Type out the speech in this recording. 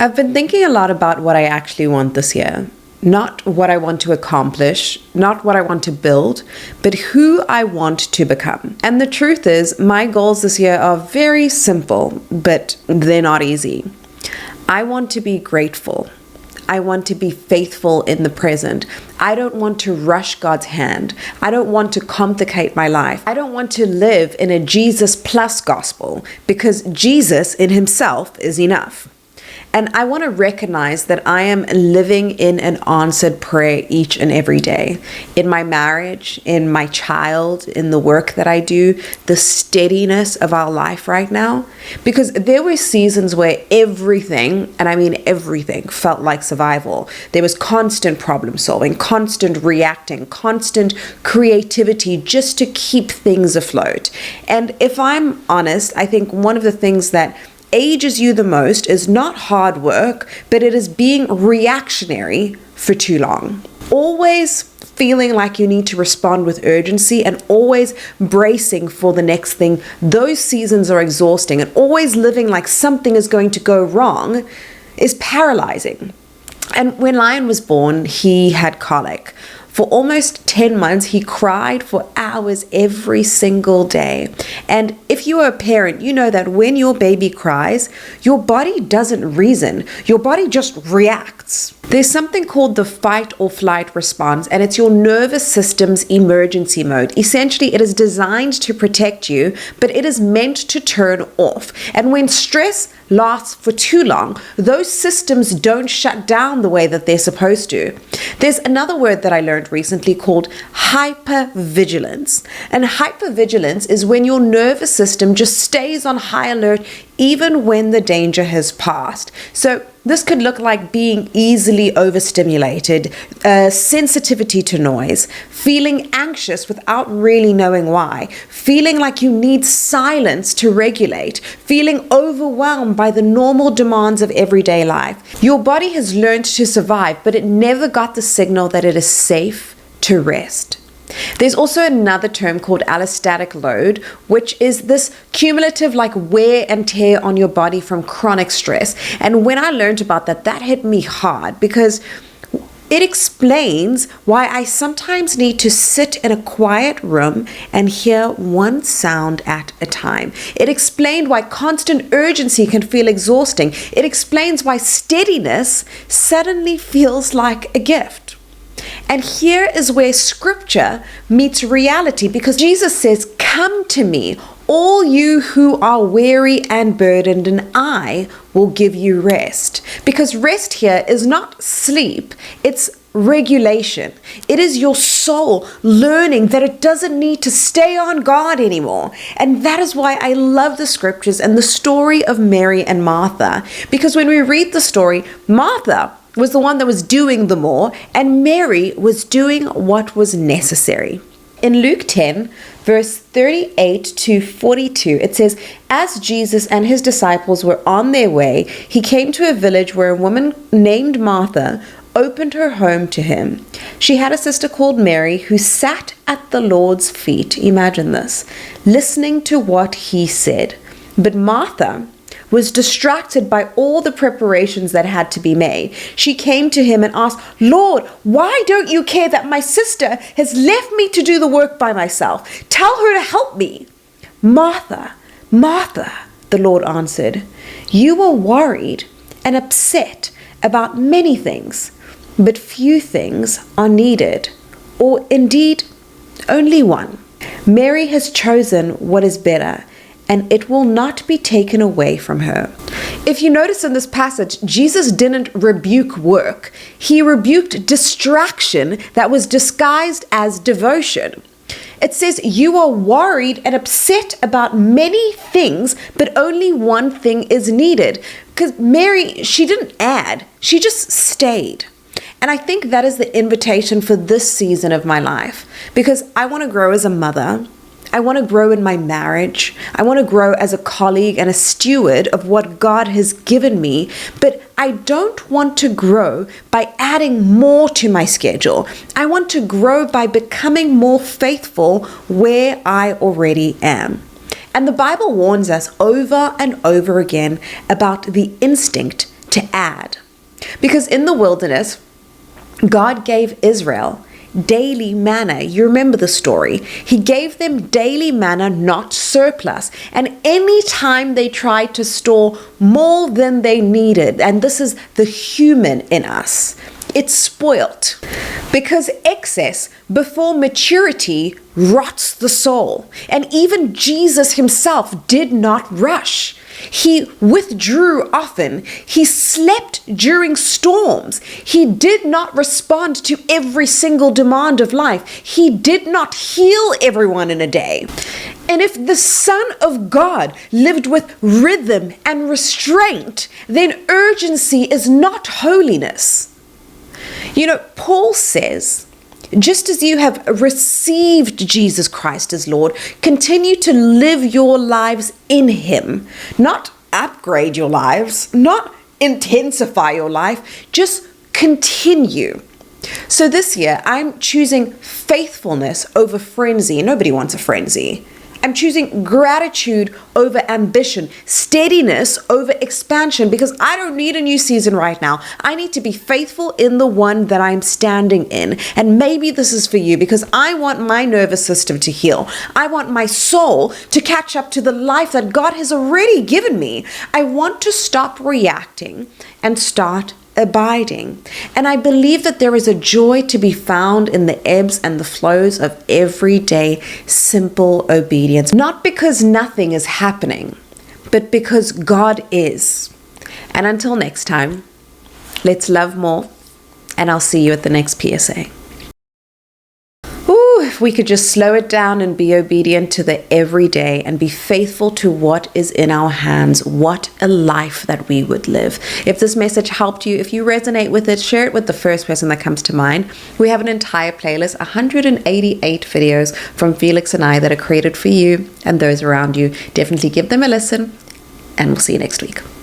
I've been thinking a lot about what I actually want this year. Not what I want to accomplish, not what I want to build, but who I want to become. And the truth is, my goals this year are very simple, but they're not easy. I want to be grateful. I want to be faithful in the present. I don't want to rush God's hand. I don't want to complicate my life. I don't want to live in a Jesus plus gospel, because Jesus in himself is enough. And I want to recognize that I am living in an answered prayer each and every day. In my marriage, in my child, in the work that I do, the steadiness of our life right now. Because there were seasons where everything, and I mean everything, felt like survival. There was constant problem solving, constant reacting, constant creativity just to keep things afloat. And if I'm honest, I think one of the things that ages you the most is not hard work, but it is being reactionary for too long. Always feeling like you need to respond with urgency and always bracing for the next thing. Those seasons are exhausting, and always living like something is going to go wrong is paralyzing. And when Lion was born, he had colic. For almost 10 months, he cried for hours every single day. And if you are a parent, you know that when your baby cries, your body doesn't reason. Your body just reacts. There's something called the fight or flight response, and it's your nervous system's emergency mode. Essentially, it is designed to protect you, but it is meant to turn off. And when stress lasts for too long, those systems don't shut down the way that they're supposed to. There's another word that I learned recently called hypervigilance. And hypervigilance is when your nervous system just stays on high alert even when the danger has passed. So this could look like being easily overstimulated, sensitivity to noise, feeling anxious without really knowing why, feeling like you need silence to regulate, feeling overwhelmed by the normal demands of everyday life. Your body has learned to survive, but it never got the signal that it is safe to rest. There's also another term called allostatic load, which is this cumulative like wear and tear on your body from chronic stress. And when I learned about that, that hit me hard, because it explains why I sometimes need to sit in a quiet room and hear one sound at a time. It explained why constant urgency can feel exhausting. It explains why steadiness suddenly feels like a gift. And here is where scripture meets reality, because Jesus says, "Come to me, all you who are weary and burdened, and I will give you rest." Because rest here is not sleep, it's regulation. It is your soul learning that it doesn't need to stay on God anymore. And that is why I love the scriptures and the story of Mary and Martha. Because when we read the story, Martha was the one that was doing the more, and Mary was doing what was necessary. In Luke 10, verse 38 to 42, it says, "As Jesus and his disciples were on their way, he came to a village where a woman named Martha opened her home to him. She had a sister called Mary who sat at the Lord's feet," imagine this, "listening to what he said. But Martha was distracted by all the preparations that had to be made. She came to him and asked, 'Lord, why don't you care that my sister has left me to do the work by myself? Tell her to help me.' 'Martha, Martha,' the Lord answered, 'you are worried and upset about many things, but few things are needed, or indeed only one. Mary has chosen what is better, and it will not be taken away from her.'" If you notice in this passage, Jesus didn't rebuke work. He rebuked distraction that was disguised as devotion. It says, "You are worried and upset about many things, but only one thing is needed." Because Mary, she didn't add, she just stayed. And I think that is the invitation for this season of my life, because I want to grow as a mother. I want to grow in my marriage. I want to grow as a colleague and a steward of what God has given me. But I don't want to grow by adding more to my schedule. I want to grow by becoming more faithful where I already am. And the Bible warns us over and over again about the instinct to add. Because in the wilderness, God gave Israel daily manna. You remember the story. He gave them daily manna, not surplus. And any time they tried to store more than they needed, and this is the human in us, it's spoilt. Because excess before maturity rots the soul. And even Jesus himself did not rush. He withdrew often. He slept during storms. He did not respond to every single demand of life. He did not heal everyone in a day. And if the Son of God lived with rhythm and restraint, then urgency is not holiness. You know, Paul says, just as you have received Jesus Christ as Lord, continue to live your lives in him. Not upgrade your lives, not intensify your life, just continue. So this year, I'm choosing faithfulness over frenzy. Nobody wants a frenzy. I'm choosing gratitude over ambition, steadiness over expansion, because I don't need a new season right now. I need to be faithful in the one that I'm standing in. And maybe this is for you, because I want my nervous system to heal. I want my soul to catch up to the life that God has already given me. I want to stop reacting and start abiding. And I believe that there is a joy to be found in the ebbs and the flows of everyday simple obedience, not because nothing is happening, but because God is. And until next time, let's love more, and I'll see you at the next PSA. If we could just slow it down and be obedient to the everyday and be faithful to what is in our hands, what a life that we would live. If this message helped you, if you resonate with it, share it with the first person that comes to mind. We have an entire playlist, 188 videos from Felix and I that are created for you and those around you. Definitely give them a listen, and we'll see you next week.